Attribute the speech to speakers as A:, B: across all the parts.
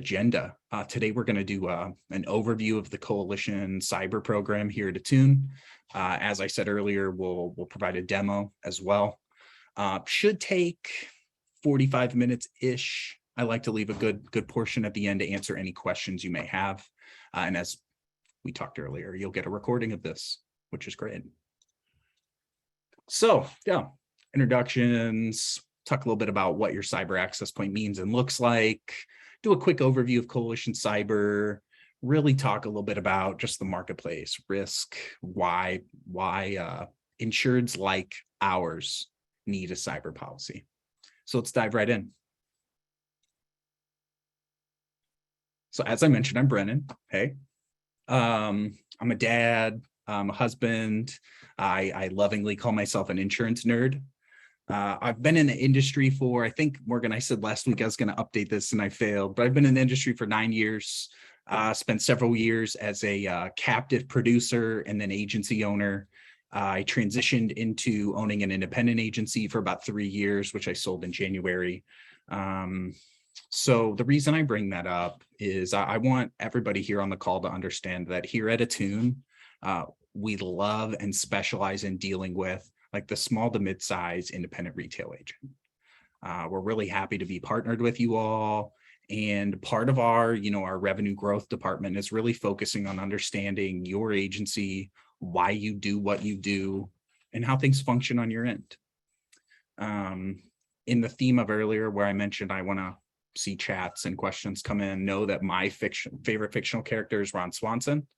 A: agenda. Today, we're going to do an overview of the Coalition Cyber Program here at Attune. As I said earlier, we'll provide a demo as well. Should take 45 minutes-ish. I like to leave a good portion at the end to answer any questions you may have. And as we talked earlier, you'll get a recording of this, which is great. So, yeah, introductions, talk a little bit about what your cyber access point means and looks like, do a quick overview of Coalition Cyber, really talk a little bit about just the marketplace, risk, why insureds like ours need a cyber policy. So let's dive right in. So as I mentioned, I'm Brennan. Hey, I'm a dad, I'm a husband. I lovingly call myself an insurance nerd. I've been in the industry for, I think, Morgan, I said last week I was going to update this and I failed, but I've been in the industry for 9 years, spent several years as a captive producer and then agency owner. I transitioned into owning an independent agency for about 3 years, which I sold in January. So the reason I bring that up is I want everybody here on the call to understand that here at Attune, we love and specialize in dealing with like the small to mid-size independent retail agent. We're really happy to be partnered with you all. And part of our, our revenue growth department is really focusing on understanding your agency, why you do what you do, and how things function on your end. In the theme of earlier, where I mentioned I want to see chats and questions come in, know that my favorite fictional character is Ron Swanson.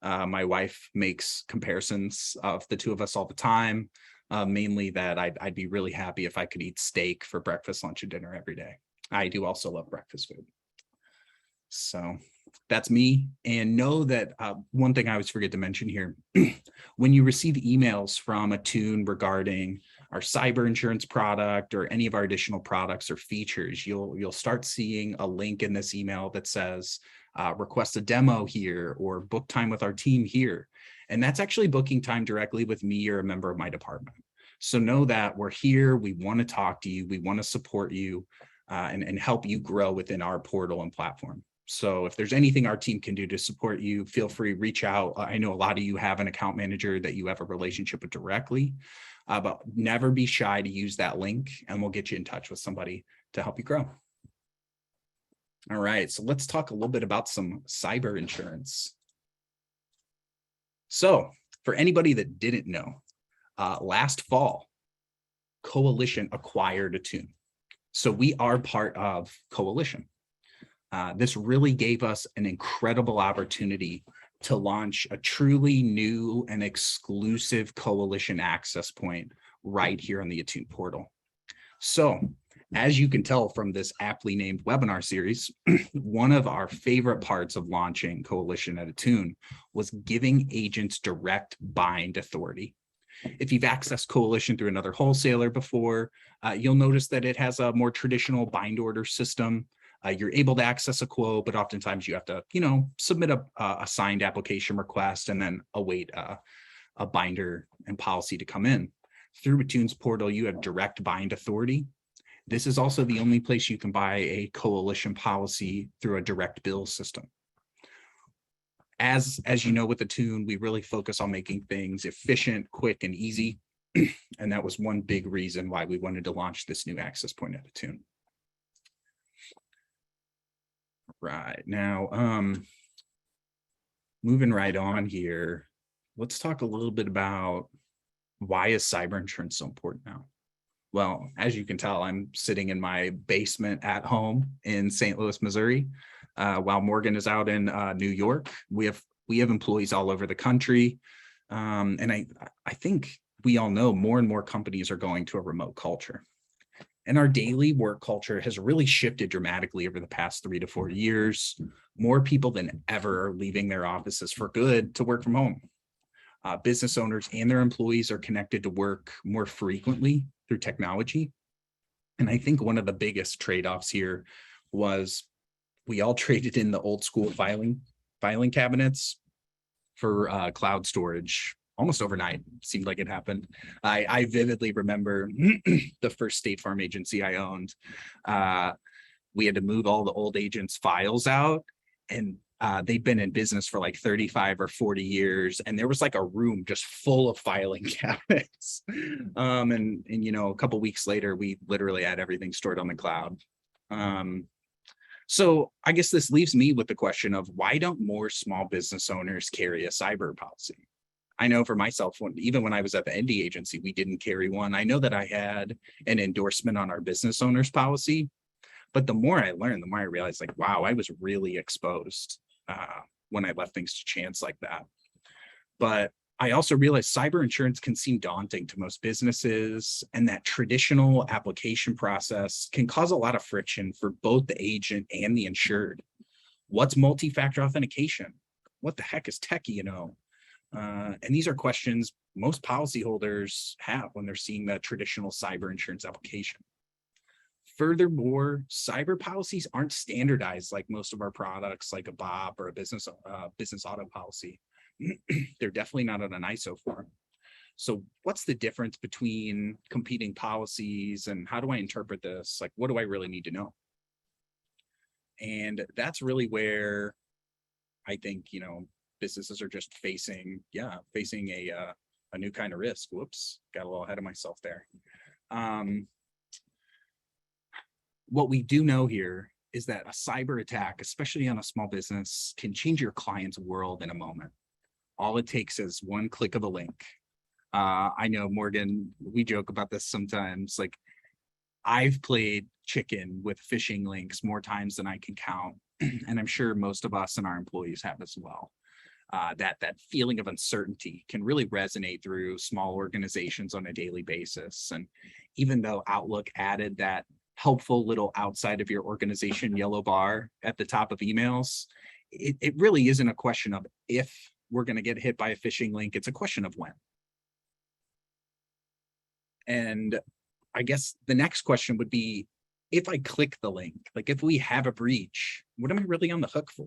A: My wife makes comparisons of the two of us all the time, mainly that I'd be really happy if I could eat steak for breakfast, lunch, and dinner every day. I do also love breakfast food. So that's me. And know that one thing I always forget to mention here, when you receive emails from Attune regarding our cyber insurance product or any of our additional products or features, you'll start seeing a link in this email that says, request a demo here or book time with our team here. And that's actually booking time directly with me or a member of my department. So know that we're here, we want to talk to you, we want to support you and help you grow within our portal and platform. So if there's anything our team can do to support you, feel free, reach out. I know a lot of you have an account manager that you have a relationship with directly, but never be shy to use that link and we'll get you in touch with somebody to help you grow. All right, so let's talk a little bit about some cyber insurance. So for anybody that didn't know, last fall, Coalition acquired Attune. So we are part of Coalition. This really gave us an incredible opportunity to launch a truly new and exclusive Coalition access point right here on the Attune portal. So as you can tell from this aptly named webinar series, one of our favorite parts of launching Coalition at Attune was giving agents direct bind authority. If you've accessed Coalition through another wholesaler before, you'll notice that it has a more traditional bind order system. You're able to access a quote, but oftentimes you have to, submit a signed application request and then await a binder and policy to come in. Through Attune's portal, you have direct bind authority. This is also the only place you can buy a Coalition policy through a direct bill system. As you know, with Attune, we really focus on making things efficient, quick, and easy. And that was one big reason why we wanted to launch this new access point at Attune. Right now, moving right on here, let's talk a little bit about why is cyber insurance so important now? Well, as you can tell, I'm sitting in my basement at home in St. Louis, Missouri, while Morgan is out in New York. We have employees all over the country, and I think we all know more and more companies are going to a remote culture. And our daily work culture has really shifted dramatically over the past 3 to 4 years. More people than ever are leaving their offices for good to work from home. Business owners and their employees are connected to work more frequently through technology. And I think one of the biggest trade-offs here was we all traded in the old school filing cabinets for cloud storage almost overnight. Seemed like it happened. I vividly remember the first State Farm agency I owned. We had to move all the old agents' files out, and they'd been in business for like 35 or 40 years, and there was like a room just full of filing cabinets. And you know, a couple weeks later, we literally had everything stored on the cloud. So I guess this leaves me with the question of, why don't more small business owners carry a cyber policy? I know for myself, even when I was at the ND agency, we didn't carry one. I know that I had an endorsement on our business owners policy, but the more I learned, the more I realized, like, wow, I was really exposed when I left things to chance like that. But I also realized cyber insurance can seem daunting to most businesses, and that traditional application process can cause a lot of friction for both the agent and the insured. What's multi-factor authentication? What the heck is tech E&O? And these are questions most policyholders have when they're seeing the traditional cyber insurance application. Furthermore, cyber policies aren't standardized like most of our products, like a BOP or a business auto policy. They're definitely not on an ISO form. So what's the difference between competing policies, and how do I interpret this? Like, what do I really need to know? And that's really where I think, you know, businesses are just facing a new kind of risk. Whoops, got a little ahead of myself there. What we do know here is that a cyber attack, especially on a small business, can change your client's world in a moment. All it takes is one click of a link. I know, Morgan, we joke about this sometimes. Like, I've played chicken with phishing links more times than I can count. And I'm sure most of us and our employees have as well. That feeling of uncertainty can really resonate through small organizations on a daily basis. And even though Outlook added that helpful little outside of your organization yellow bar at the top of emails, it really isn't a question of if we're going to get hit by a phishing link. It's a question of when. And I guess the next question would be, if I click the link, like if we have a breach, what am I really on the hook for?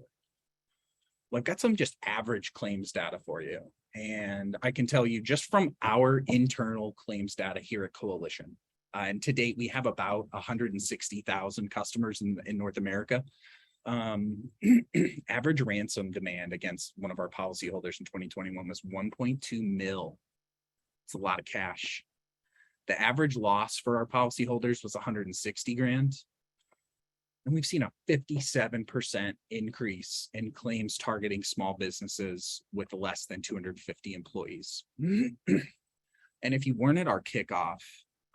A: Well, I've got some just average claims data for you. And I can tell you just from our internal claims data here at Coalition, and to date, we have about 160,000 customers in North America. Average ransom demand against one of our policyholders in 2021 was 1.2 mil. It's a lot of cash. The average loss for our policyholders was 160 grand. And we've seen a 57% increase in claims targeting small businesses with less than 250 employees. And if you weren't at our kickoff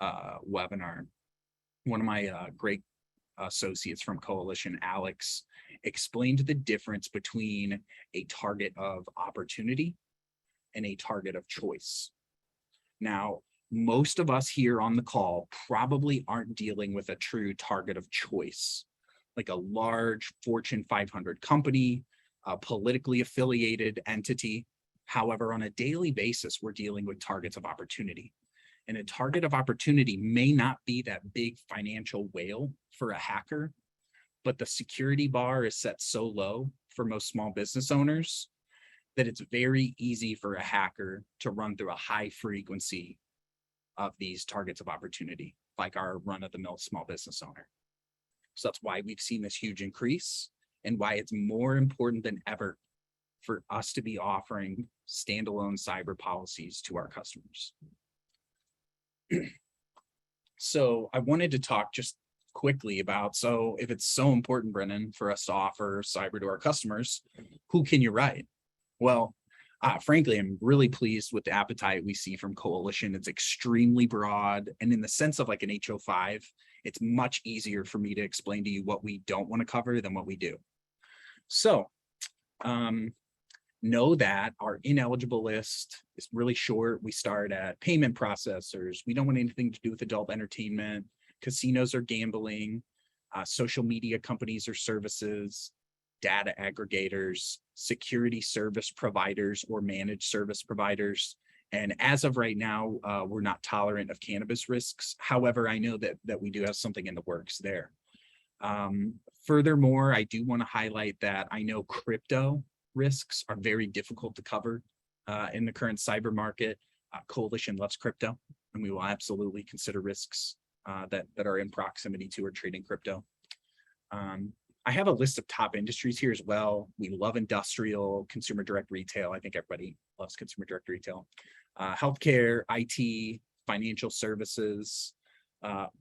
A: webinar, one of my great associates from Coalition, Alex, explained the difference between a target of opportunity and a target of choice. Now, most of us here on the call probably aren't dealing with a true target of choice, like a large Fortune 500 company, a politically affiliated entity. However, on a daily basis, we're dealing with targets of opportunity. And a target of opportunity may not be that big financial whale for a hacker, but the security bar is set so low for most small business owners that it's very easy for a hacker to run through a high frequency of these targets of opportunity, like our run-of-the-mill small business owner. So that's why we've seen this huge increase, and why it's more important than ever for us to be offering standalone cyber policies to our customers. So I wanted to talk just quickly about, so if it's so important, Brennan, for us to offer cyber to our customers, who can you write? Well, frankly, I'm really pleased with the appetite we see from Coalition. It's extremely broad. And in the sense of like an HO5, it's much easier for me to explain to you what we don't want to cover than what we do. So know that our ineligible list is really short. We start at payment processors. We don't want anything to do with adult entertainment, casinos or gambling, social media companies or services, data aggregators, security service providers or managed service providers. And as of right now, we're not tolerant of cannabis risks. However, I know that we do have something in the works there. Furthermore, I do want to highlight that I know crypto risks are very difficult to cover in the current cyber market. Coalition loves crypto, and we will absolutely consider risks that are in proximity to or trading crypto. I have a list of top industries here as well. We love industrial, consumer direct retail. I think everybody loves consumer direct retail. Healthcare, IT, financial services,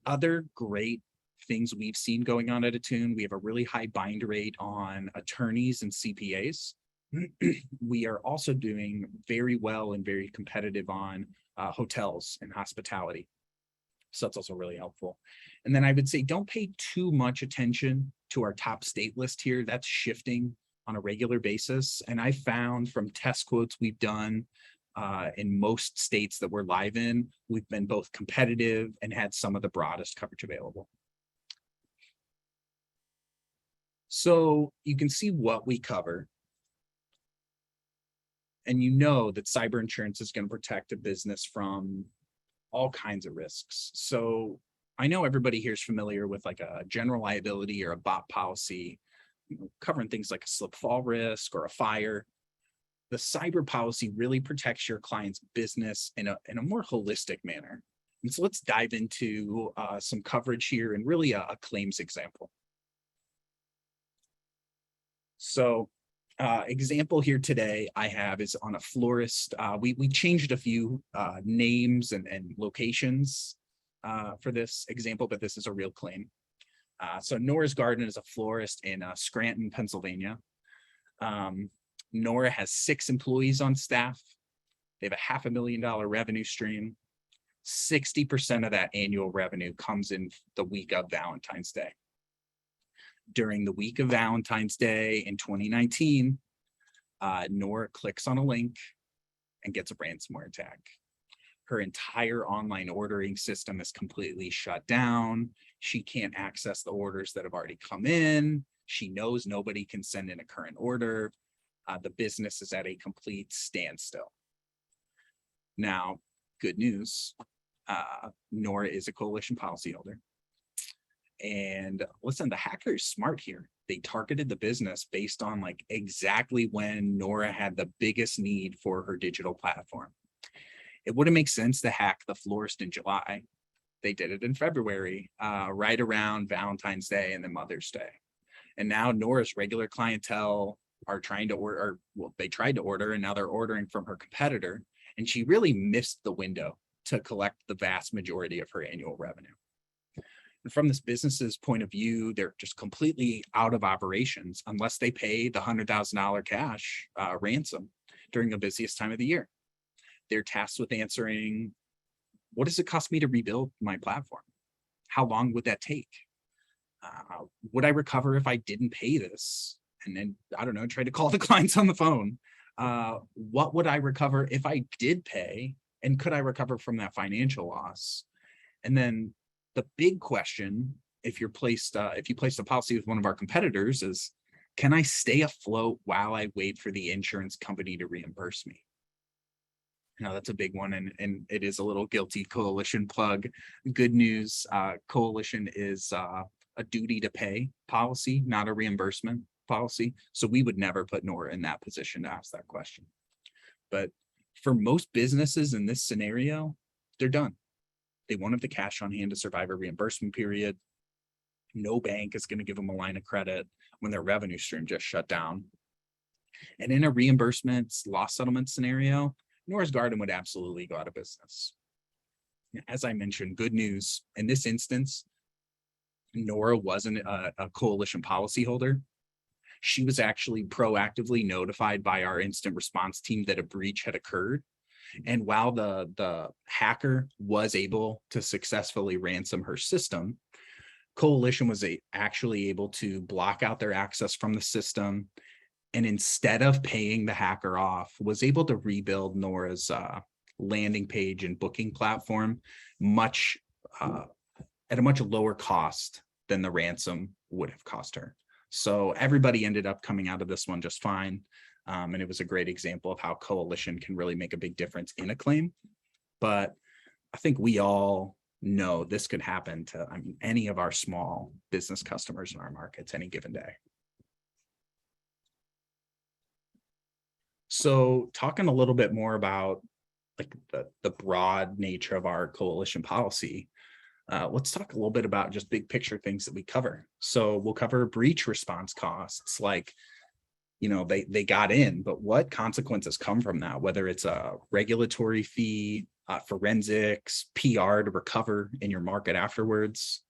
A: other great things we've seen going on at Attune. We have a really high bind rate on attorneys and CPAs. We are also doing very well and very competitive on hotels and hospitality. So that's also really helpful. And then I would say don't pay too much attention to our top state list here. That's shifting on a regular basis. And I found from test quotes we've done in most states that we're live in, we've been both competitive and had some of the broadest coverage available. So you can see what we cover. And you know that cyber insurance is going to protect a business from all kinds of risks. So I know everybody here is familiar with like a general liability or a BOP policy, covering things like a slip fall risk or a fire. The cyber policy really protects your client's business in a more holistic manner. And so let's dive into some coverage here and really a claims example. So example here today I have is on a florist. We changed a few names and locations for this example, but this is a real claim. So Nora's Garden is a florist in Scranton, Pennsylvania. Nora has 6 employees on staff. They have a $500,000 revenue stream. 60% of that annual revenue comes in the week of Valentine's Day. During the week of Valentine's Day in 2019, Nora clicks on a link and gets a ransomware attack. Her entire online ordering system is completely shut down. She can't access the orders that have already come in. She knows nobody can send in a current order. The business is at a complete standstill. Now, good news, Nora is a coalition policyholder. And listen, the hacker is smart here. They targeted the business based on like exactly when Nora had the biggest need for her digital platform. It wouldn't make sense to hack the florist in July. They did it in February, right around Valentine's Day and then Mother's Day. And now Nora's regular clientele are trying to order, or well, they tried to order, and now they're ordering from her competitor. And she really missed the window to collect the vast majority of her annual revenue. And from this business's point of view, they're just completely out of operations unless they pay the $100,000 cash ransom during the busiest time of the year. They're tasked with answering, what does it cost me to rebuild my platform? How long would that take? Would I recover if I didn't pay this? And then, I don't know, try to call the clients on the phone. What would I recover if I did pay? And could I recover from that financial loss? And then the big question, if you placed a policy with one of our competitors, is, can I stay afloat while I wait for the insurance company to reimburse me? Now that's a big one, and it is a little guilty coalition plug. Good news, coalition is a duty to pay policy, not a reimbursement policy. So we would never put Nora in that position to ask that question. But for most businesses in this scenario, they're done. They won't have the cash on hand to survive a reimbursement period. No bank is going to give them a line of credit when their revenue stream just shut down. And in a reimbursement loss settlement scenario, Nora's Garden would absolutely go out of business. As I mentioned, good news. In this instance, Nora wasn't a coalition policyholder. She was actually proactively notified by our instant response team that a breach had occurred. And while the hacker was able to successfully ransom her system, Coalition was actually able to block out their access from the system. And instead of paying the hacker off, was able to rebuild Nora's landing page and booking platform at a much lower cost than the ransom would have cost her. So everybody ended up coming out of this one just fine. And it was a great example of how coalition can really make a big difference in a claim. But I think we all know this could happen to any of our small business customers in our markets any given day. So talking a little bit more about like the broad nature of our coalition policy, Let's talk a little bit about just big picture things that we cover. So we'll cover breach response costs, like, they got in, but what consequences come from that, whether it's a regulatory fee, forensics, PR to recover in your market afterwards,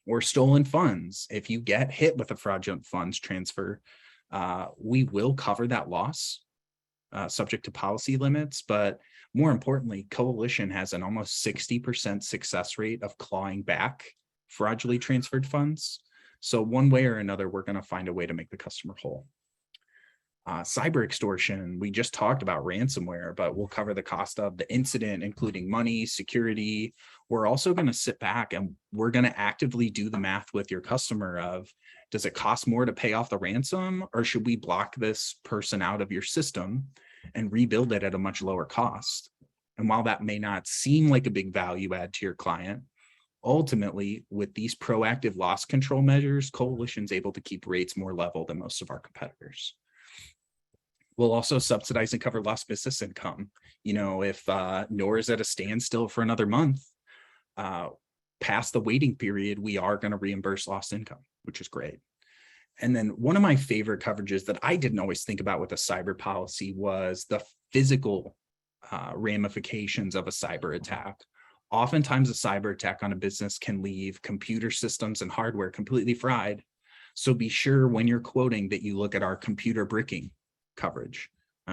A: or stolen funds. If you get hit with a fraudulent funds transfer, we will cover that loss, subject to policy limits. But more importantly, Coalition has an almost 60% success rate of clawing back fraudulently transferred funds. So one way or another, we're going to find a way to make the customer whole. Cyber extortion, we just talked about ransomware, but we'll cover the cost of the incident, including money, security. We're also going to sit back and we're going to actively do the math with your customer of, does it cost more to pay off the ransom, or should we block this person out of your system and rebuild it at a much lower cost? And while that may not seem like a big value add to your client, ultimately, with these proactive loss control measures, Coalition's able to keep rates more level than most of our competitors. We'll also subsidize and cover lost business income. If NOR is at a standstill for another month, past the waiting period, we are going to reimburse lost income, which is great. And then one of my favorite coverages that I didn't always think about with a cyber policy was the physical ramifications of a cyber attack. Oftentimes, a cyber attack on a business can leave computer systems and hardware completely fried. So be sure when you're quoting that you look at our computer bricking coverage,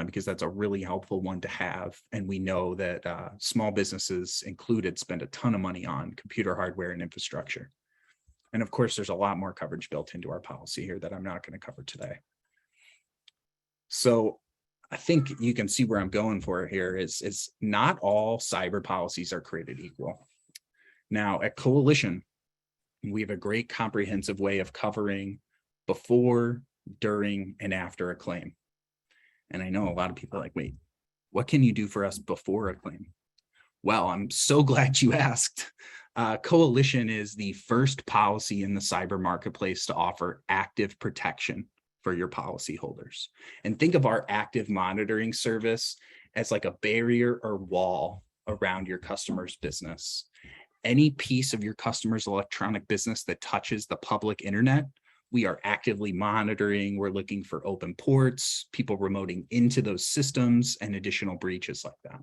A: because that's a really helpful one to have. And we know that small businesses included spend a ton of money on computer hardware and infrastructure. And of course, there's a lot more coverage built into our policy here that I'm not going to cover today. So I think you can see where I'm going for here is not all cyber policies are created equal. Now, at Coalition, we have a great comprehensive way of covering before, during, and after a claim. And I know a lot of people are like, wait, what can you do for us before a claim? Well, I'm so glad you asked. Coalition is the first policy in the cyber marketplace to offer active protection for your policyholders. And think of our active monitoring service as like a barrier or wall around your customer's business. Any piece of your customer's electronic business that touches the public internet, we are actively monitoring. We're looking for open ports, people remoting into those systems, and additional breaches like that.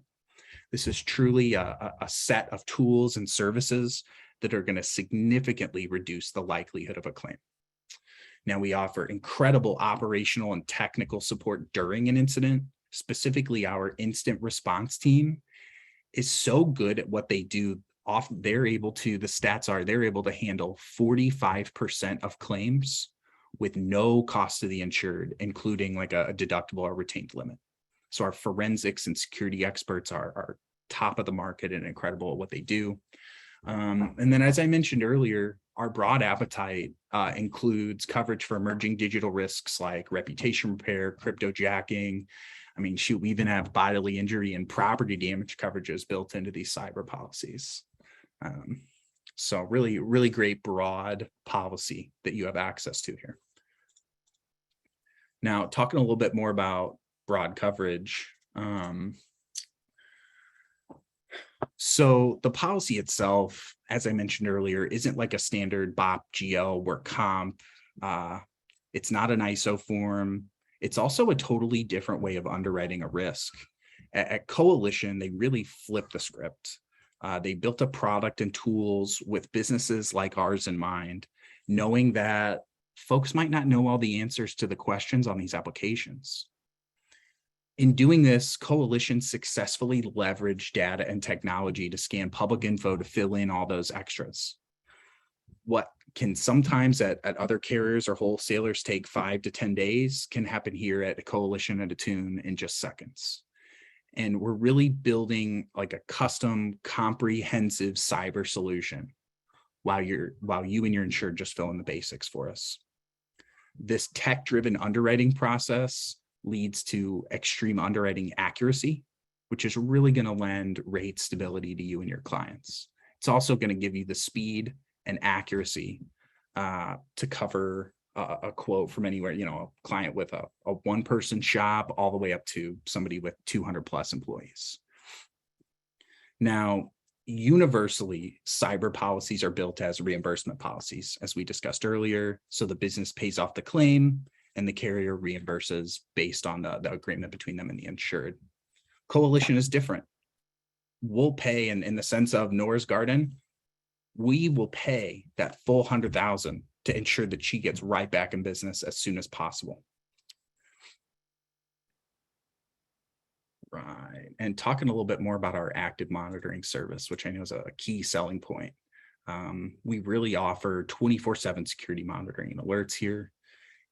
A: This is truly a set of tools and services that are going to significantly reduce the likelihood of a claim. Now, we offer incredible operational and technical support during an incident. Specifically, our instant response team is so good at what they do. They're able to, the stats are, they're able to handle 45% of claims with no cost to the insured, including like a deductible or retained limit. So our forensics and security experts are top of the market and incredible at what they do. And then, as I mentioned earlier, our broad appetite includes coverage for emerging digital risks like reputation repair, cryptojacking. I mean, shoot, we even have bodily injury and property damage coverages built into these cyber policies. So really, really great broad policy that you have access to here. Now, talking a little bit more about broad coverage. So the policy itself, as I mentioned earlier, isn't like a standard BOP GL work comp. It's not an ISO form. It's also a totally different way of underwriting a risk. At Coalition, they really flipped the script. They built a product and tools with businesses like ours in mind, knowing that folks might not know all the answers to the questions on these applications. In doing this, Coalition successfully leveraged data and technology to scan public info to fill in all those extras. What can sometimes at other carriers or wholesalers take 5 to 10 days can happen here at a Coalition and Attune in just seconds. And we're really building like a custom, comprehensive cyber solution while you and your insured just fill in the basics for us. This tech-driven underwriting process leads to extreme underwriting accuracy, which is really going to lend rate stability to you and your clients. It's also going to give you the speed and accuracy to cover a quote from anywhere, a client with a one-person shop all the way up to somebody with 200 plus employees. Now, universally, cyber policies are built as reimbursement policies, as we discussed earlier. So the business pays off the claim and the carrier reimburses based on the agreement between them and the insured. Coalition is different. We'll pay, in the sense of Nora's Garden, we will pay that full $100,000 to ensure that she gets right back in business as soon as possible. Right. And talking a little bit more about our active monitoring service, which I know is a key selling point. We really offer 24/7 security monitoring and alerts here.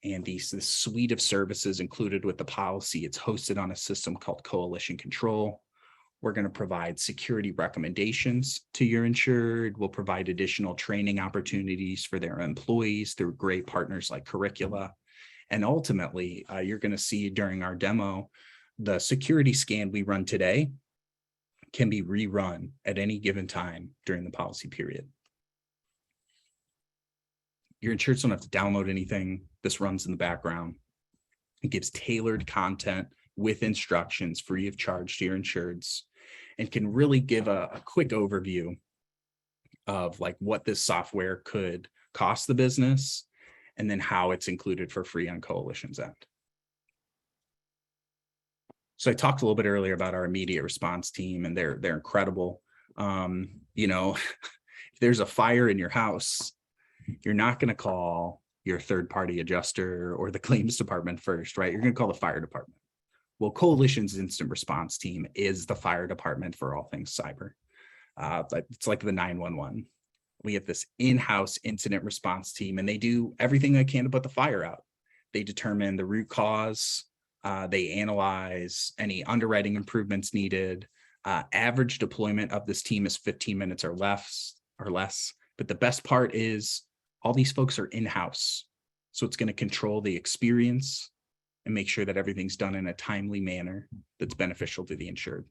A: And this suite of services included with the policy, it's hosted on a system called Coalition Control. We're going to provide security recommendations to your insured. We'll provide additional training opportunities for their employees through great partners like Curricula. And ultimately, you're going to see during our demo, the security scan we run today can be rerun at any given time during the policy period. Your insureds don't have to download anything. This runs in the background. It gives tailored content with instructions free of charge to your insureds, and can really give a quick overview of like what this software could cost the business and then how it's included for free on Coalition's end. So I talked a little bit earlier about our immediate response team, and they're incredible. If there's a fire in your house, you're not going to call your third-party adjuster or the claims department first, right? You're going to call the fire department. Well, Coalition's instant response team is the fire department for all things cyber. It's like the 911. We have this in-house incident response team, and they do everything they can to put the fire out. They determine the root cause. They analyze any underwriting improvements needed. Average deployment of this team is 15 minutes or less. But the best part is all these folks are in-house. So it's going to control the experience and make sure that everything's done in a timely manner that's beneficial to the insured.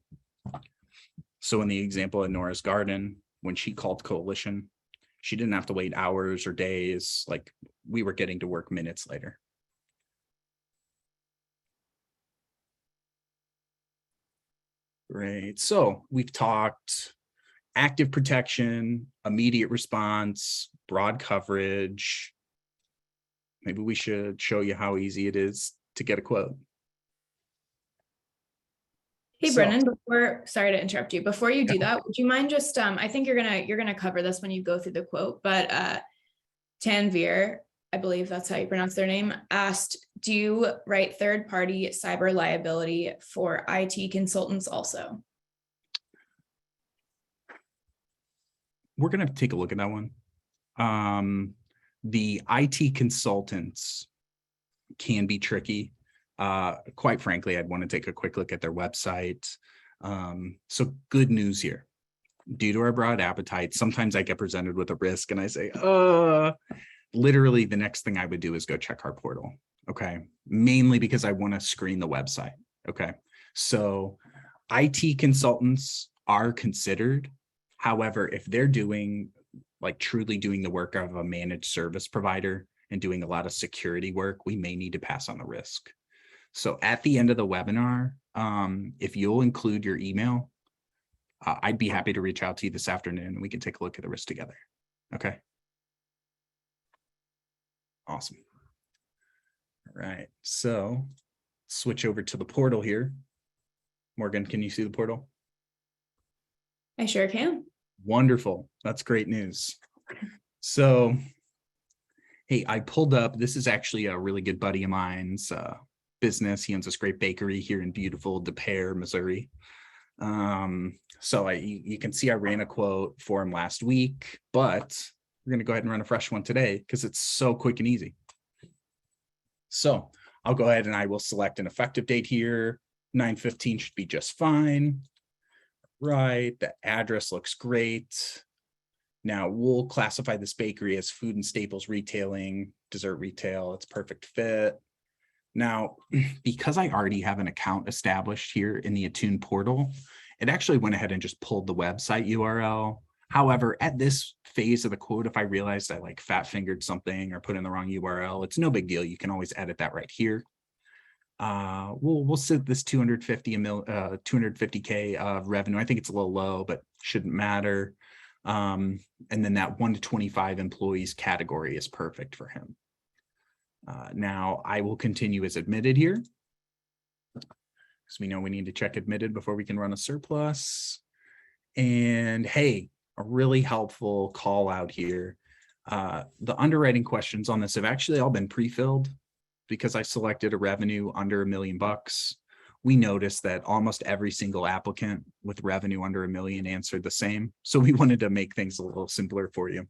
A: So in the example in Nora's Garden, when she called Coalition, she didn't have to wait hours or days. Like, we were getting to work minutes later. Great. So we've talked active protection, immediate response, broad coverage. Maybe we should show you how easy it is to get a quote.
B: Hey, Brennan, sorry to interrupt you. Before you do that, would you mind just, I think you're gonna cover this when you go through the quote, but Tanvir, I believe that's how you pronounce their name, asked, do you write third-party cyber liability for IT consultants also?
A: We're going to take a look at that one. The IT consultants can be tricky. Quite frankly, I'd want to take a quick look at their website. So good news here. Due to our broad appetite, sometimes I get presented with a risk and I say, literally the next thing I would do is go check our portal. Okay. Mainly because I want to screen the website. Okay. So IT consultants are considered. However, if they're truly doing the work of a managed service provider and doing a lot of security work, we may need to pass on the risk. So at the end of the webinar, if you'll include your email, I'd be happy to reach out to you this afternoon and we can take a look at the risk together. Okay. Awesome. All right. So switch over to the portal here. Morgan, can you see the portal?
B: I sure can.
A: Wonderful. That's great news. So, hey, I pulled up, this is actually a really good buddy of mine's business. He owns this great bakery here in beautiful Des Peres, Missouri. So you can see I ran a quote for him last week, but we're going to go ahead and run a fresh one today because it's so quick and easy. So I'll go ahead and I will select an effective date here. 9/15 should be just fine. Right, the address looks great. Now we'll classify this bakery as food and staples retailing, dessert retail. It's a perfect fit. Now, because I already have an account established here in the Attune portal, it actually went ahead and just pulled the website URL. However, at this phase of the quote, if I realized I fat fingered something or put in the wrong URL, it's no big deal. You can always edit that right here. We'll set this 250K of revenue. I think it's a little low, but shouldn't matter. And then that 1 to 25 employees category is perfect for him. Now I will continue as admitted here, because we know we need to check admitted before we can run a surplus. And hey, a really helpful call out here. The underwriting questions on this have actually all been pre-filled because I selected a revenue under $1 million. We noticed that almost every single applicant with revenue under $1 million answered the same. So we wanted to make things a little simpler for you.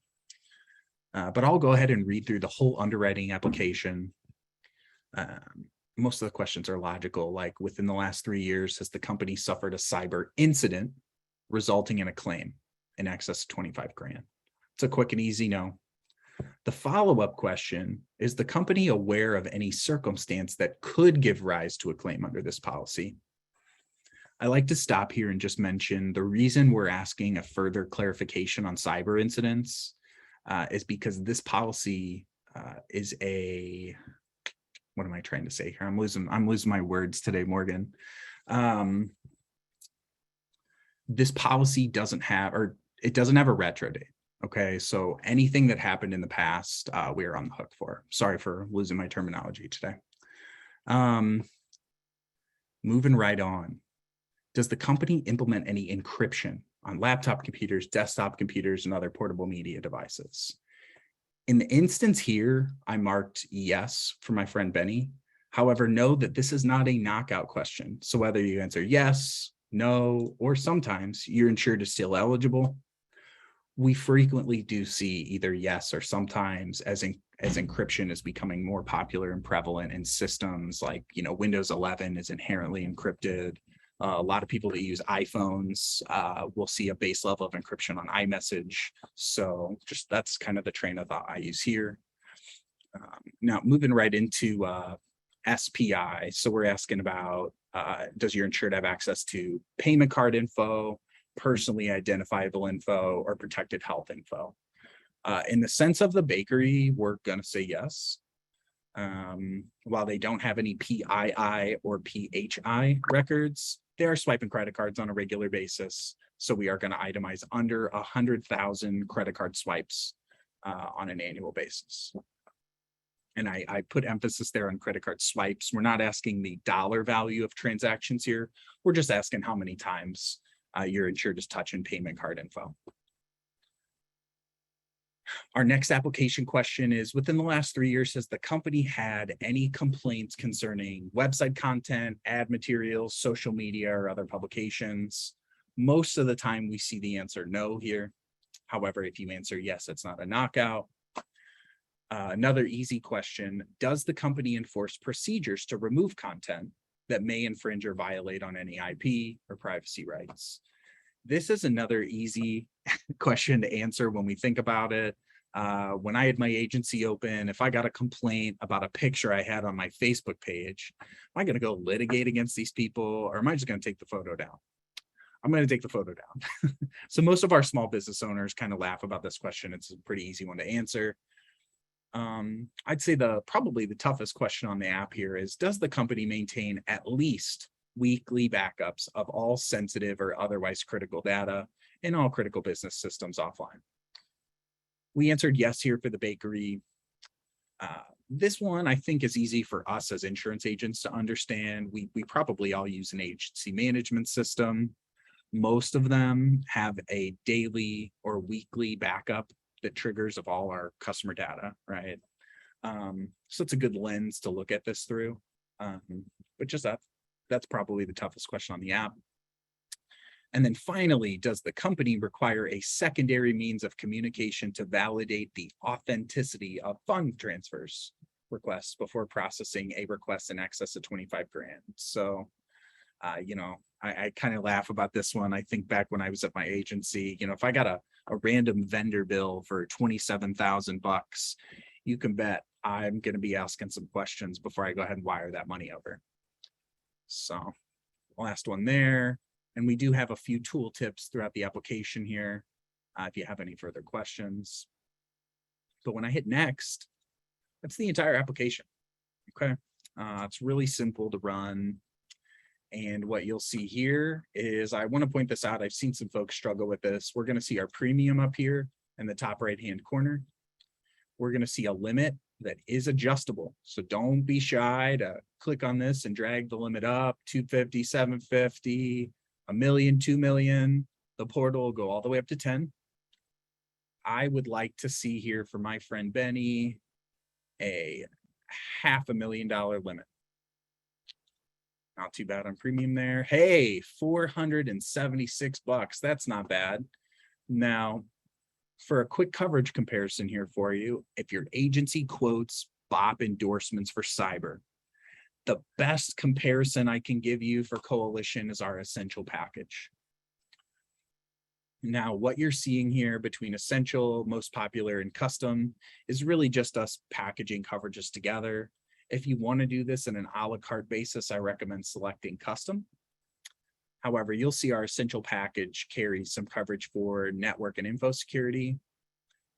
A: But I'll go ahead and read through the whole underwriting application. Most of the questions are logical, like within the last 3 years, has the company suffered a cyber incident resulting in a claim in excess of 25 grand? It's a quick and easy no. The follow-up question is the company aware of any circumstance that could give rise to a claim under this policy? I like to stop here and just mention the reason we're asking a further clarification on cyber incidents is because this policy is a, what am I trying to say here? I'm losing my words today, Morgan. This policy doesn't have a retro date. Okay, so anything that happened in the past, we're on the hook for. Sorry for losing my terminology today. Moving right on. Does the company implement any encryption on laptop computers, desktop computers, and other portable media devices? In the instance here, I marked yes for my friend Benny. However, know that this is not a knockout question. So whether you answer yes, no, or sometimes your insured is still eligible, we frequently do see either yes or sometimes, as encryption is becoming more popular and prevalent in systems like, Windows 11 is inherently encrypted. A lot of people that use iPhones will see a base level of encryption on iMessage. So just that's kind of the train of thought I use here. Now moving right into SPI. So we're asking about, does your insured have access to payment card info, personally identifiable info, or protected health info? In the sense of the bakery, we're going to say yes. While they don't have any PII or PHI records, they are swiping credit cards on a regular basis. So we are going to itemize under 100,000 credit card swipes on an annual basis. And I put emphasis there on credit card swipes. We're not asking the dollar value of transactions here. We're just asking how many times your insured is touching payment card info. Our next application question is, within the last 3 years, has the company had any complaints concerning website content, ad materials, social media, or other publications? Most of the time we see the answer no here. However, if you answer yes, it's not a knockout. Another easy question, does the company enforce procedures to remove content that may infringe or violate on any IP or privacy rights? This is another easy question to answer when we think about it. When I had my agency open, if I got a complaint about a picture I had on my Facebook page, am I going to go litigate against these people, or am I just going to take the photo down? I'm going to take the photo down. So most of our small business owners kind of laugh about this question. It's a pretty easy one to answer. I'd say probably the toughest question on the app here is, does the company maintain at least weekly backups of all sensitive or otherwise critical data in all critical business systems offline? We answered yes here for the bakery. This one I think is easy for us as insurance agents to understand. We probably all use an agency management system. Most of them have a daily or weekly backup that triggers of all our customer data, right? So it's a good lens to look at this through. But just that's probably the toughest question on the app. And then finally, does the company require a secondary means of communication to validate the authenticity of fund transfers requests before processing a request in excess of 25 grand? So, I kind of laugh about this one. I think back when I was at my agency, if I got a random vendor bill for $27,000, you can bet I'm going to be asking some questions before I go ahead and wire that money over. So last one there. And we do have a few tool tips throughout the application here if you have any further questions. But when I hit next, that's the entire application. Okay. It's really simple to run. And what you'll see here is, I want to point this out. I've seen some folks struggle with this. We're going to see our premium up here in the top right-hand corner. We're going to see a limit that is adjustable. So don't be shy to click on this and drag the limit up, 250, 750, a million, 2 million. The portal will go all the way up to 10. I would like to see here for my friend Benny, a $500,000 limit. Not too bad on premium there. Hey, $476. That's not bad. Now, for a quick coverage comparison here for you, if your agency quotes BOP endorsements for cyber, the best comparison I can give you for Coalition is our essential package. Now, what you're seeing here between essential, most popular, and custom is really just us packaging coverages together. If you want to do this in an a la carte basis, I recommend selecting custom. However, you'll see our essential package carries some coverage for network and info security,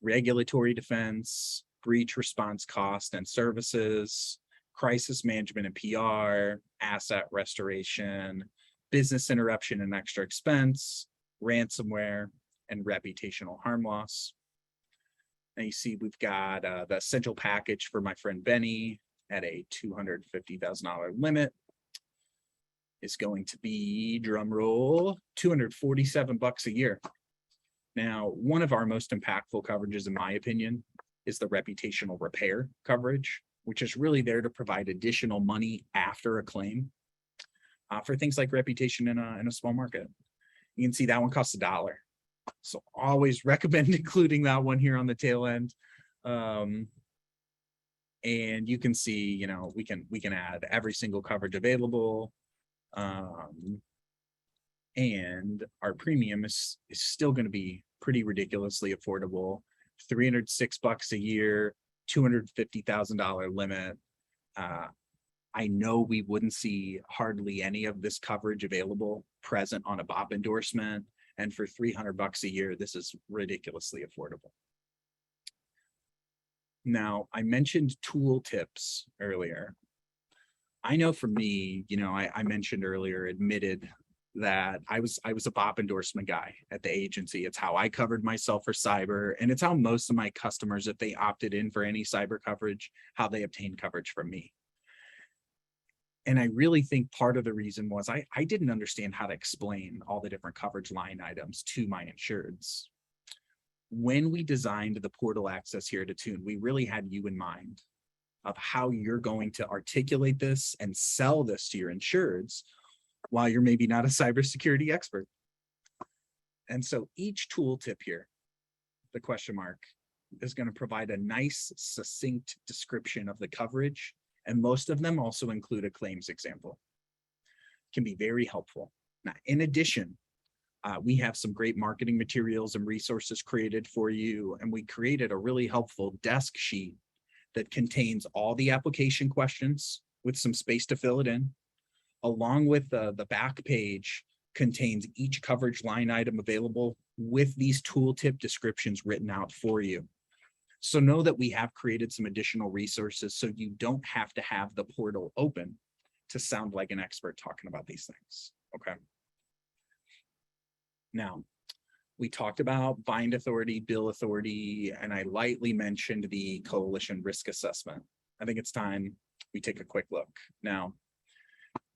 A: regulatory defense, breach response cost and services, crisis management and PR, asset restoration, business interruption and extra expense, ransomware, and reputational harm loss. Now you see we've got the essential package for my friend Benny at a $250,000 limit. Is going to be, drum roll, $247 a year. Now, one of our most impactful coverages, in my opinion, is the reputational repair coverage, which is really there to provide additional money after a claim for things like reputation in a small market. You can see that one costs $1. So always recommend including that one here on the tail end. And you can see, you know, we can add every single coverage available. And our premium is still going to be pretty ridiculously affordable. $306 a year, $250,000 limit. I know we wouldn't see hardly any of this coverage available present on a BOP endorsement, and for $300 a year, this is ridiculously affordable. Now, I mentioned tool tips earlier. I know for me, you know, I mentioned earlier, admitted that I was a BOP endorsement guy at the agency. It's how I covered myself for cyber, and it's how most of my customers, if they opted in for any cyber coverage, how they obtained coverage from me. And I really think part of the reason was I didn't understand how to explain all the different coverage line items to my insureds. When we designed the portal access here at Attune, we really had you in mind of how you're going to articulate this and sell this to your insureds while you're maybe not a cybersecurity expert. And so each tooltip here, the question mark, is going to provide a nice, succinct description of the coverage. And most of them also include a claims example. Can be very helpful. Now, in addition, we have some great marketing materials and resources created for you. And we created a really helpful desk sheet that contains all the application questions with some space to fill it in, along with the back page contains each coverage line item available with these tooltip descriptions written out for you. So know that we have created some additional resources so you don't have to have the portal open to sound like an expert talking about these things, okay? Now, we talked about bind authority, bill authority, and I lightly mentioned the coalition risk assessment. I think it's time we take a quick look. Now,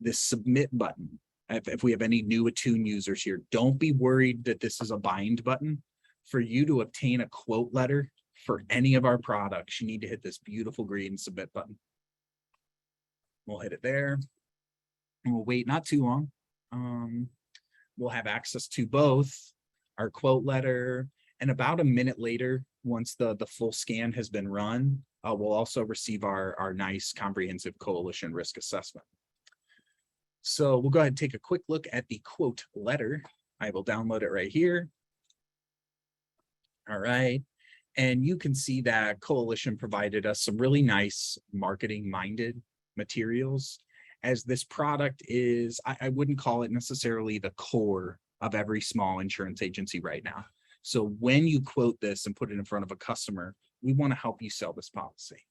A: this submit button, if we have any new Attune users here, don't be worried that this is a bind button. For you to obtain a quote letter for any of our products, you need to hit this beautiful green submit button. We'll hit it there, and we'll wait not too long. We'll have access to both our quote letter, and about a minute later, once the full scan has been run, we'll also receive our nice comprehensive coalition risk assessment. So we'll go ahead and take a quick look at the quote letter. I will download it right here. All right. And you can see that Coalition provided us some really nice marketing-minded materials, as this product is, I wouldn't call it necessarily the core of every small insurance agency right now. So when you quote this and put it in front of a customer, we want to help you sell this policy.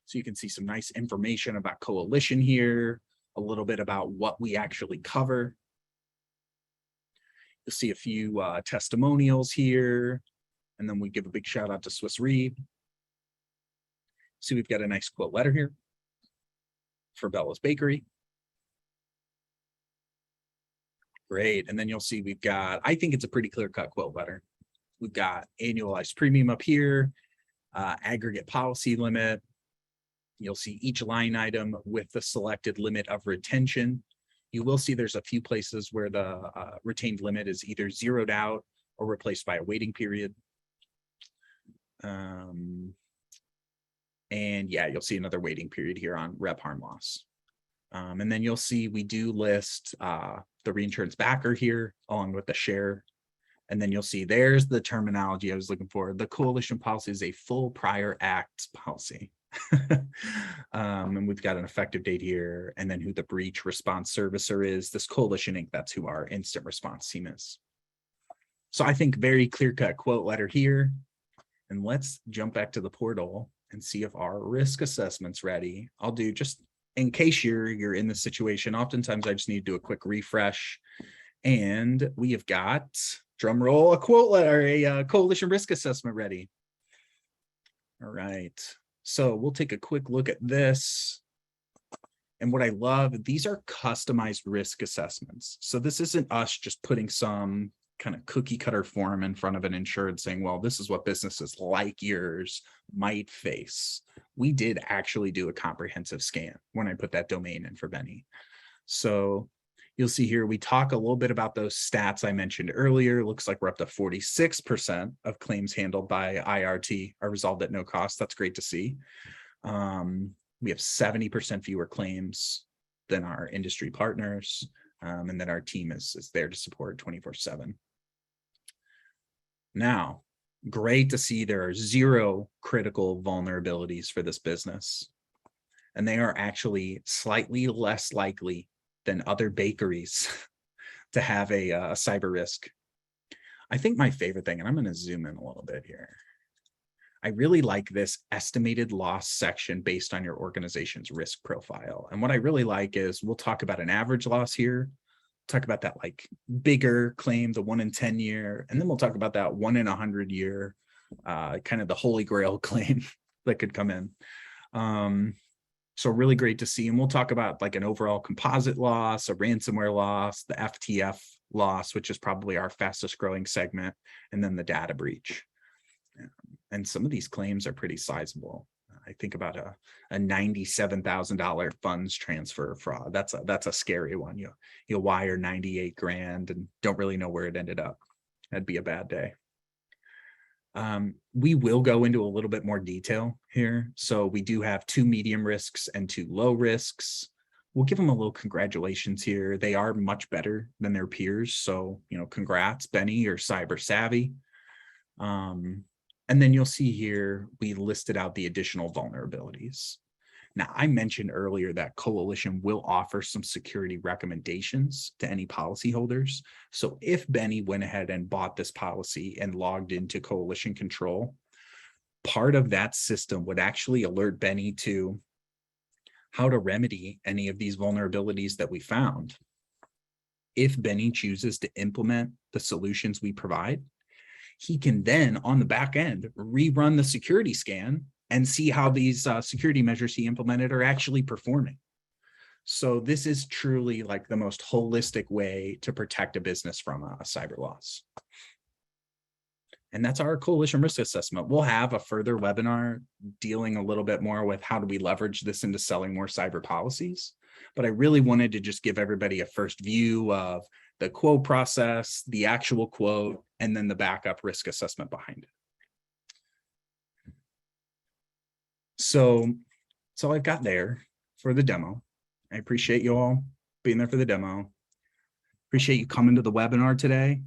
A: So you can see some nice information about coalition here, a little bit about what we actually cover. You'll see a few testimonials here, and then we give a big shout out to Swiss Re. See, we've got a nice quote letter here for Bella's Bakery. Great. And then you'll see we've got, I think it's a pretty clear-cut quote letter. We've got annualized premium up here, aggregate policy limit. You'll see each line item with the selected limit of retention. You will see there's a few places where the retained limit is either zeroed out or replaced by a waiting period. And yeah, you'll see another waiting period here on rep harm loss. And then you'll see we do list the reinsurance backer here along with the share. And then you'll see there's the terminology I was looking for. The coalition policy is a full prior act policy. And we've got an effective date here, and then who the breach response servicer is. This Coalition Inc., that's who our instant response team is. So I think very clear-cut quote letter here. And let's jump back to the portal and see if our risk assessment's ready. I'll do, just in case you're in this situation, oftentimes I just need to do a quick refresh. And we have got, drum roll, a quote letter, a coalition risk assessment ready. All right. So we'll take a quick look at this. And what I love, these are customized risk assessments. So this isn't us just putting some kind of cookie cutter form in front of an insured saying, well, this is what businesses like yours might face. We did actually do a comprehensive scan when I put that domain in for Benny. So you'll see here, we talk a little bit about those stats I mentioned earlier. Looks like we're up to 46% of claims handled by IRT are resolved at no cost. That's great to see. We have 70% fewer claims than our industry partners, and then our team is there to support 24/7. Now, great to see there are 0 critical vulnerabilities for this business, and they are actually slightly less likely than other bakeries to have a cyber risk. I think my favorite thing, and I'm going to zoom in a little bit here, I really like this estimated loss section based on your organization's risk profile. And what I really like is we'll talk about an average loss here, talk about that like bigger claim, the 1 in 10 year, and then we'll talk about that 1 in 100 year, kind of the holy grail claim that could come in. So really great to see. And we'll talk about like an overall composite loss, a ransomware loss, the FTF loss, which is probably our fastest growing segment, and then the data breach. And some of these claims are pretty sizable. I think about a $97,000 funds transfer fraud. That's a scary one. You'll wire 98 grand and don't really know where it ended up. That'd be a bad day. We will go into a little bit more detail here. So we do have 2 medium risks and 2 low risks. We'll give them a little congratulations here. They are much better than their peers. So, congrats, Benny, you're cyber savvy. And then you'll see here, we listed out the additional vulnerabilities. Now, I mentioned earlier that Coalition will offer some security recommendations to any policyholders. So if Benny went ahead and bought this policy and logged into Coalition Control, part of that system would actually alert Benny to how to remedy any of these vulnerabilities that we found. If Benny chooses to implement the solutions we provide, he can then, on the back end, rerun the security scan and see how these security measures he implemented are actually performing. So this is truly like the most holistic way to protect a business from a cyber loss. And that's our coalition risk assessment. We'll have a further webinar dealing a little bit more with how do we leverage this into selling more cyber policies. But I really wanted to just give everybody a first view of the quote process, the actual quote, and then the backup risk assessment behind it. So that's all I've got there for the demo. I appreciate you all being there for the demo. Appreciate you coming to the webinar today.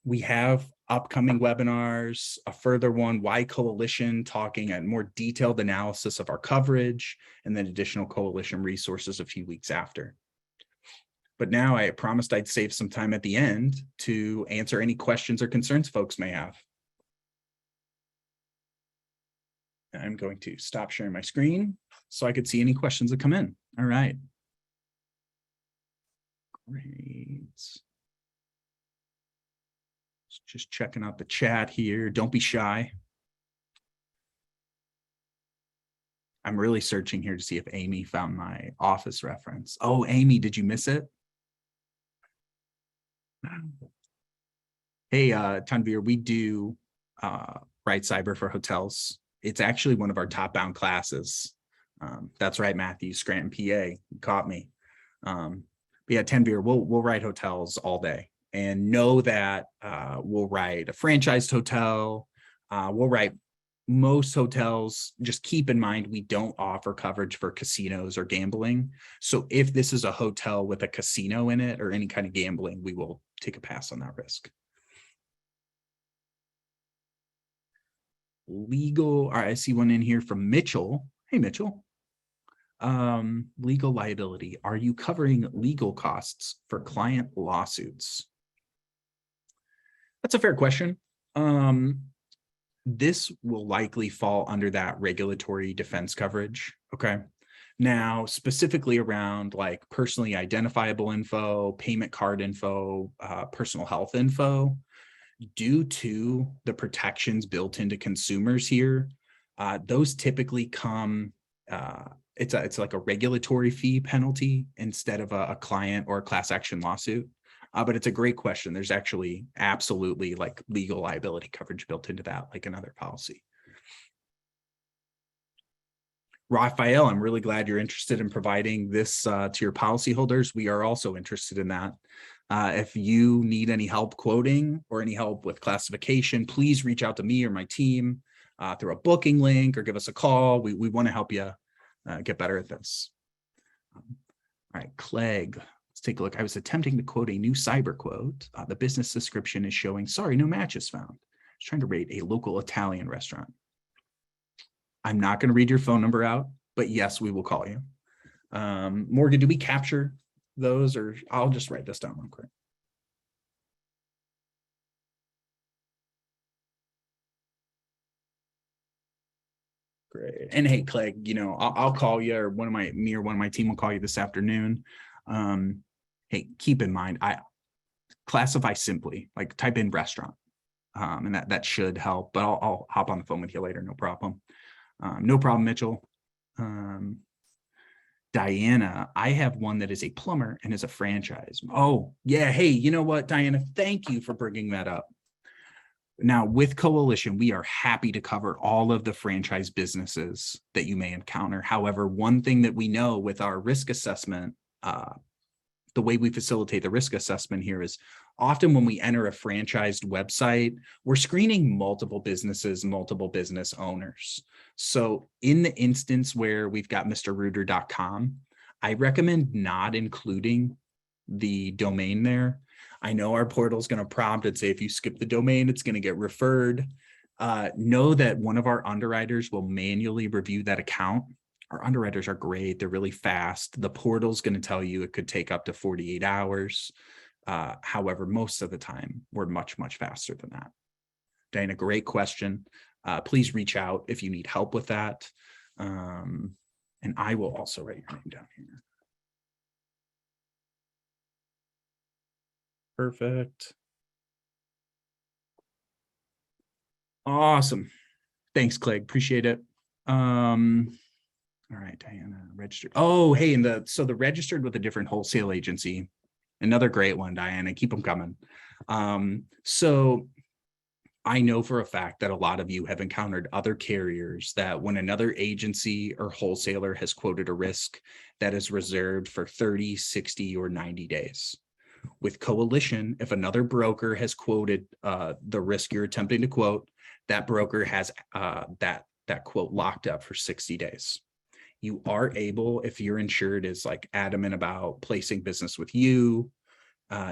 A: We have upcoming webinars, a further one, Why Coalition, talking at more detailed analysis of our coverage, and then additional Coalition resources a few weeks after. But now I promised I'd save some time at the end to answer any questions or concerns folks may have. I'm going to stop sharing my screen so I could see any questions that come in. All right. Great. Just checking out the chat here. Don't be shy. I'm really searching here to see if Amy found my office reference. Oh, Amy, did you miss it? Hey, Tanvir, we do Right Cyber for hotels. It's actually one of our top bound classes. That's right, Matthew, Scranton, PA. You caught me. But yeah, Tanvir, we'll write hotels all day, and know that we'll write a franchised hotel. We'll write most hotels. Just keep in mind, we don't offer coverage for casinos or gambling. So if this is a hotel with a casino in it or any kind of gambling, we will take a pass on that risk. Legal, all right, I see one in here from Mitchell. Hey, Mitchell. Legal liability. Are you covering legal costs for client lawsuits? That's a fair question. This will likely fall under that regulatory defense coverage. Okay. Now, specifically around like personally identifiable info, payment card info, personal health info, due to the protections built into consumers here, those typically come, it's like a regulatory fee penalty instead of a client or a class action lawsuit. But it's a great question. There's actually absolutely like legal liability coverage built into that, like another policy. Raphael, I'm really glad you're interested in providing this to your policyholders. We are also interested in that. If you need any help quoting or any help with classification, please reach out to me or my team through a booking link or give us a call. We want to help you get better at this. All right, Clegg. Let's take a look. I was attempting to quote a new cyber quote. The business description is showing, sorry, no matches found. I was trying to rate a local Italian restaurant. I'm not going to read your phone number out, but yes, we will call you. Morgan, do we capture those, or I'll just write this down real quick. Great. And hey, Clegg, you know, I'll call you, or one of my team will call you this afternoon. Hey, keep in mind, I classify simply, like type in restaurant, and that should help, but I'll hop on the phone with you later. No problem. No problem, Mitchell. Diana, I have one that is a plumber and is a franchise. Oh, yeah. Hey, you know what, Diana, thank you for bringing that up. Now, with Coalition, we are happy to cover all of the franchise businesses that you may encounter. However, one thing that we know with our risk assessment, the way we facilitate the risk assessment here is often when we enter a franchised website, we're screening multiple businesses, multiple business owners. So in the instance where we've got mrreuter.com, I recommend not including the domain there. I know our portal is going to prompt and say, if you skip the domain, it's going to get referred. Know that one of our underwriters will manually review that account. Our underwriters are great. They're really fast. The portal is going to tell you it could take up to 48 hours. However, most of the time, we're much, much faster than that. Diana, great question. Please reach out if you need help with that. And I will also write your name down here. Perfect. Awesome. Thanks, Clegg. Appreciate it. All right, Diana, registered. Oh, hey, and so the registered with a different wholesale agency. Another great one, Diana. Keep them coming. So I know for a fact that a lot of you have encountered other carriers that when another agency or wholesaler has quoted a risk that is reserved for 30, 60, or 90 days. With Coalition, if another broker has quoted the risk you're attempting to quote, that broker has that quote locked up for 60 days. You are able, if your insured is like adamant about placing business with you,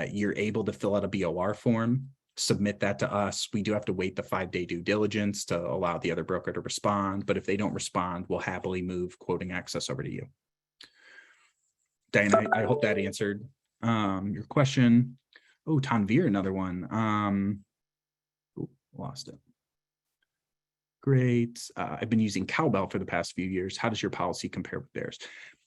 A: you're able to fill out a BOR form, submit that to us. We do have to wait the 5-day due diligence to allow the other broker to respond. But if they don't respond, we'll happily move quoting access over to you. Diana, I hope that answered your question. Oh, Tanvir, another one. Lost it. Great. I've been using Cowbell for the past few years. How does your policy compare with theirs?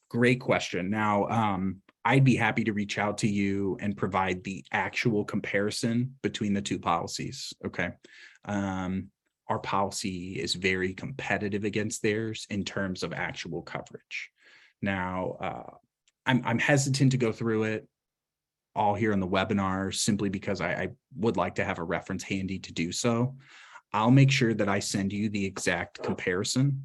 A: Great question. Now, I'd be happy to reach out to you and provide the actual comparison between the two policies. Okay. Our policy is very competitive against theirs in terms of actual coverage. Now, I'm hesitant to go through it all here in the webinar simply because I would like to have a reference handy to do so. I'll make sure that I send you the exact comparison.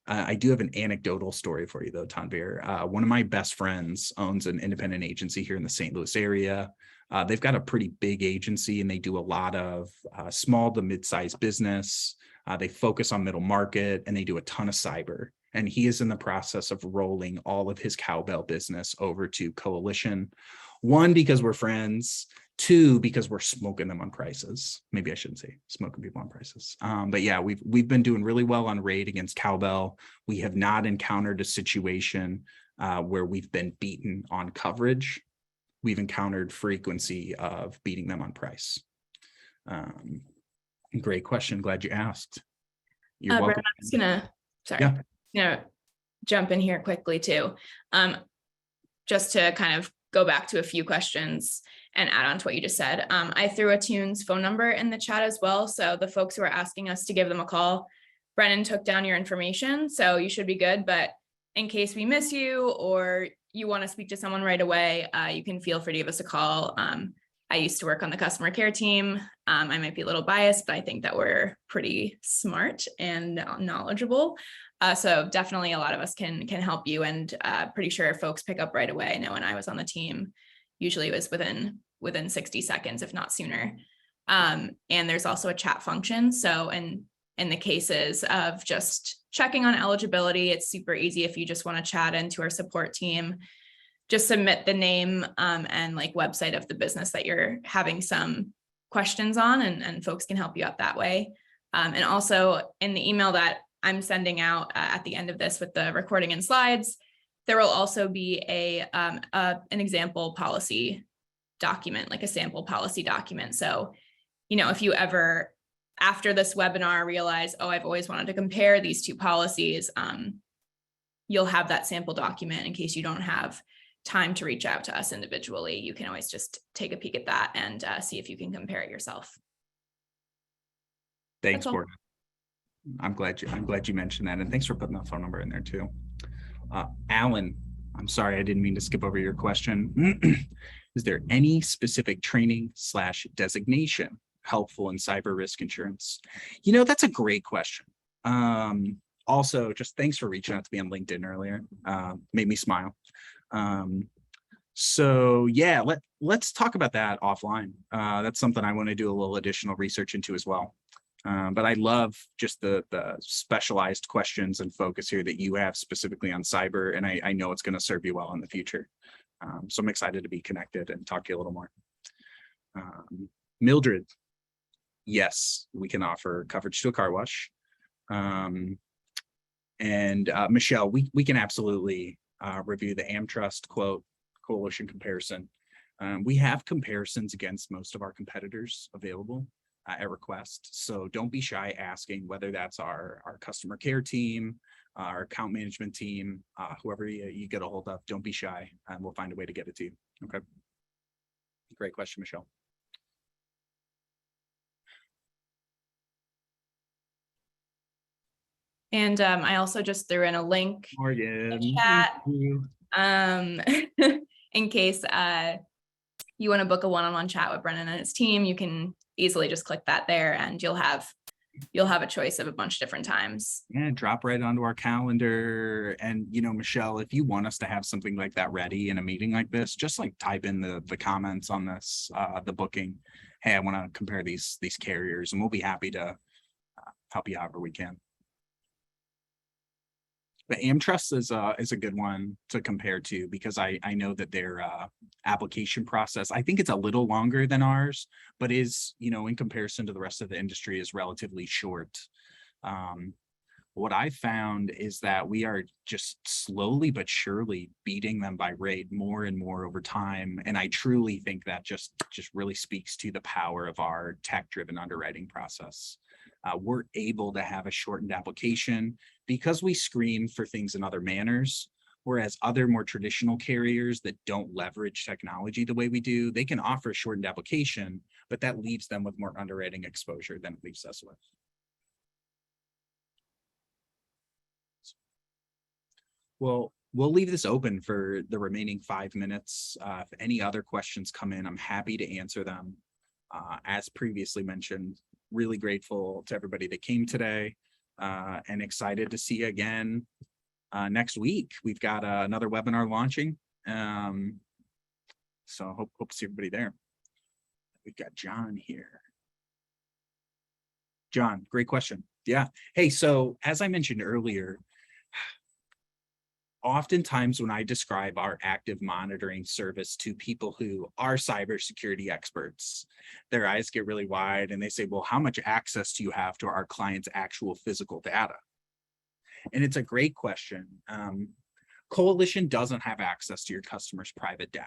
A: I do have an anecdotal story for you though, Tanvir. One of my best friends owns an independent agency here in the St. Louis area. They've got a pretty big agency and they do a lot of small to mid-sized business. They focus on middle market and they do a ton of cyber. And he is in the process of rolling all of his Cowbell business over to Coalition. One, because we're friends. Two, because we're smoking them on prices. Maybe I shouldn't say smoking people on prices. But yeah, we've been doing really well on rate against Cowbell. We have not encountered a situation where we've been beaten on coverage. We've encountered frequency of beating them on price. Great question. Glad you asked. You're welcome.
B: Brett, I'm just gonna jump in here quickly too. Just to kind of go back to a few questions and add on to what you just said. I threw Attune's phone number in the chat as well. So the folks who are asking us to give them a call, Brennan took down your information, so you should be good. But in case we miss you or you want to speak to someone right away, you can feel free to give us a call. I used to work on the customer care team. I might be a little biased, but I think that we're pretty smart and knowledgeable. So definitely a lot of us can help you, and pretty sure folks pick up right away. I know when I was on the team, usually it was within 60 seconds, if not sooner. And there's also a chat function. So in the cases of just checking on eligibility, it's super easy if you just want to chat into our support team. Just submit the name and like website of the business that you're having some questions on, and folks can help you out that way. And also in the email that I'm sending out at the end of this with the recording and slides, there will also be an example policy document, like a sample policy document. So, if you ever, after this webinar, realize, oh, I've always wanted to compare these two policies, you'll have that sample document in case you don't have time to reach out to us individually. You can always just take a peek at that and see if you can compare it yourself.
A: Thanks, Gordon. I'm glad you mentioned that, and thanks for putting that phone number in there too. Alan, I'm sorry, I didn't mean to skip over your question. Is there any specific training / designation helpful in cyber risk insurance? That's a great question. Also, just thanks for reaching out to me on LinkedIn earlier. Made me smile. So yeah, let's talk about that offline. That's something I want to do a little additional research into as well. But I love just the specialized questions and focus here that you have specifically on cyber, and I know it's going to serve you well in the future. So I'm excited to be connected and talk to you a little more. Mildred, yes, we can offer coverage to a car wash. And Michelle, we can absolutely review the AmTrust quote Coalition comparison. We have comparisons against most of our competitors available at request. So don't be shy asking, whether that's our customer care team, our account management team, whoever you get a hold of. Don't be shy, and we'll find a way to get it to you. Okay. Great question, Michelle.
B: And I also just threw in a link in the chat in case you want to book a one-on-one chat with Brennan and his team. You can easily just click that there, and you'll have a choice of a bunch of different times.
A: Yeah, drop right onto our calendar. And Michelle, if you want us to have something like that ready in a meeting like this, just like type in the comments on this, the booking. Hey, I want to compare these carriers, and we'll be happy to help you however we can. But AmTrust is a good one to compare to, because I know that their application process, I think it's a little longer than ours, but is, in comparison to the rest of the industry, is relatively short. What I found is that we are just slowly but surely beating them by rate more and more over time. And I truly think that just really speaks to the power of our tech-driven underwriting process. we're able to have a shortened application because we screen for things in other manners. Whereas other more traditional carriers that don't leverage technology the way we do, they can offer a shortened application, but that leaves them with more underwriting exposure than it leaves us with. Well, we'll leave this open for the remaining 5 minutes. If any other questions come in, I'm happy to answer them. As previously mentioned, really grateful to everybody that came today, and excited to see you again next week. We've got another webinar launching. So hope to see everybody there. We've got John here. John, great question. Yeah. Hey, so as I mentioned earlier, oftentimes when I describe our active monitoring service to people who are cybersecurity experts, their eyes get really wide and they say, well, how much access do you have to our clients' actual physical data? And it's a great question. Coalition doesn't have access to your customers' private data.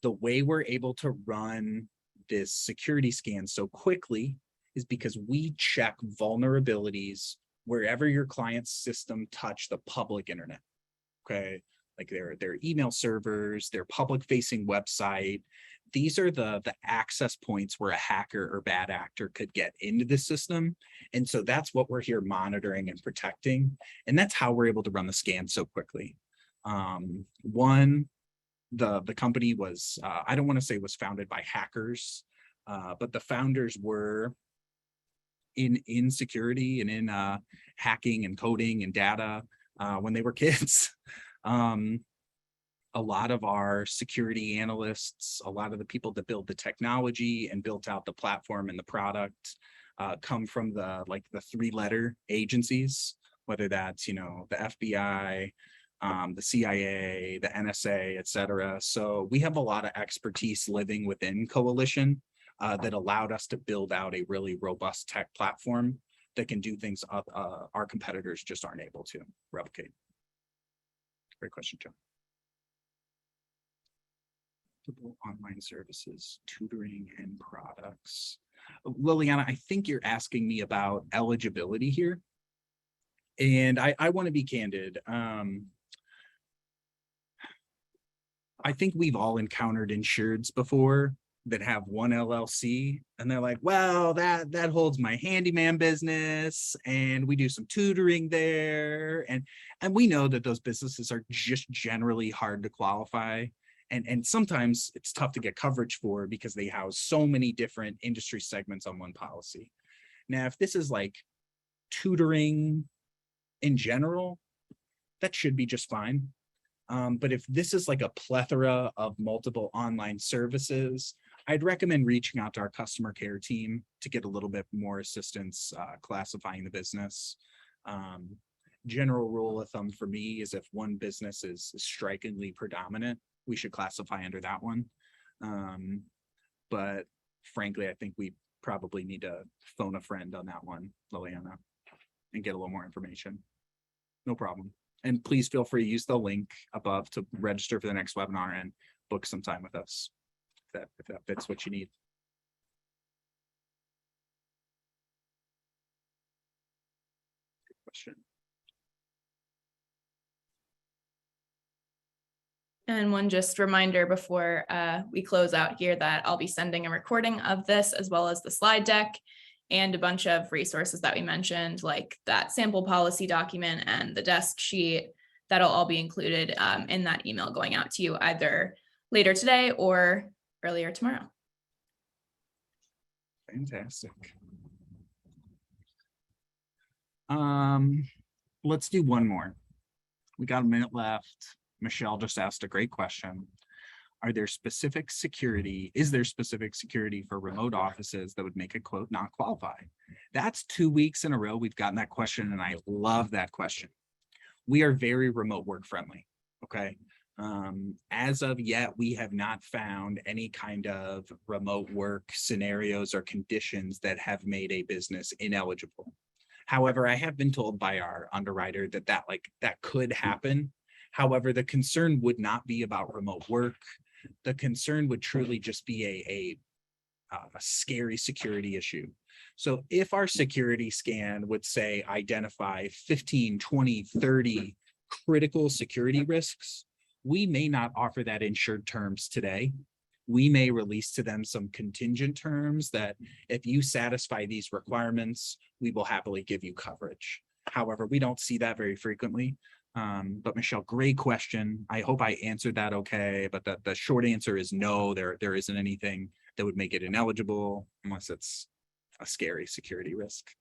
A: The way we're able to run this security scan so quickly is because we check vulnerabilities wherever your client's system touch the public internet. Okay, like their email servers, their public-facing website. These are the access points where a hacker or bad actor could get into the system. And so that's what we're here monitoring and protecting. And that's how we're able to run the scan so quickly. The company was, I don't want to say was founded by hackers, but the founders were in security and in hacking and coding and data when they were kids. A lot of our security analysts, a lot of the people that build the technology and built out the platform and the product come from the 3-letter agencies, whether that's, the FBI, the CIA, the NSA, et cetera. So we have a lot of expertise living within Coalition that allowed us to build out a really robust tech platform that can do things our competitors just aren't able to replicate. Great question, John. Online services, tutoring, and products. Liliana, I think you're asking me about eligibility here. And I want to be candid. I think we've all encountered insureds before that have one LLC and they're like, well, that holds my handyman business and we do some tutoring there. And we know that those businesses are just generally hard to qualify. And sometimes it's tough to get coverage for because they house so many different industry segments on one policy. Now, if this is like tutoring in general, that should be just fine. But if this is like a plethora of multiple online services, I'd recommend reaching out to our customer care team to get a little bit more assistance classifying the business. General rule of thumb for me is if one business is strikingly predominant, we should classify under that one. But frankly, I think we probably need to phone a friend on that one, Liliana, and get a little more information. No problem. And please feel free to use the link above to register for the next webinar and book some time with us if that fits what you need. Good question.
B: And one just reminder before we close out here that I'll be sending a recording of this as well as the slide deck and a bunch of resources that we mentioned, like that sample policy document and the desk sheet. That'll all be included in that email going out to you either later today or earlier tomorrow.
A: Fantastic. Let's do one more. We got a minute left. Michelle just asked a great question. Is there specific security for remote offices that would make a quote not qualify? That's 2 weeks in a row we've gotten that question, and I love that question. We are very remote work friendly, okay? As of yet, we have not found any kind of remote work scenarios or conditions that have made a business ineligible. However, I have been told by our underwriter that could happen. However, the concern would not be about remote work. The concern would truly just be a scary security issue. So if our security scan would say identify 15, 20, 30 critical security risks, we may not offer that insured terms today. We may release to them some contingent terms that if you satisfy these requirements, we will happily give you coverage. However, we don't see that very frequently. But Michelle, great question. I hope I answered that okay. But the short answer is no, there isn't anything that would make it ineligible unless it's a scary security risk.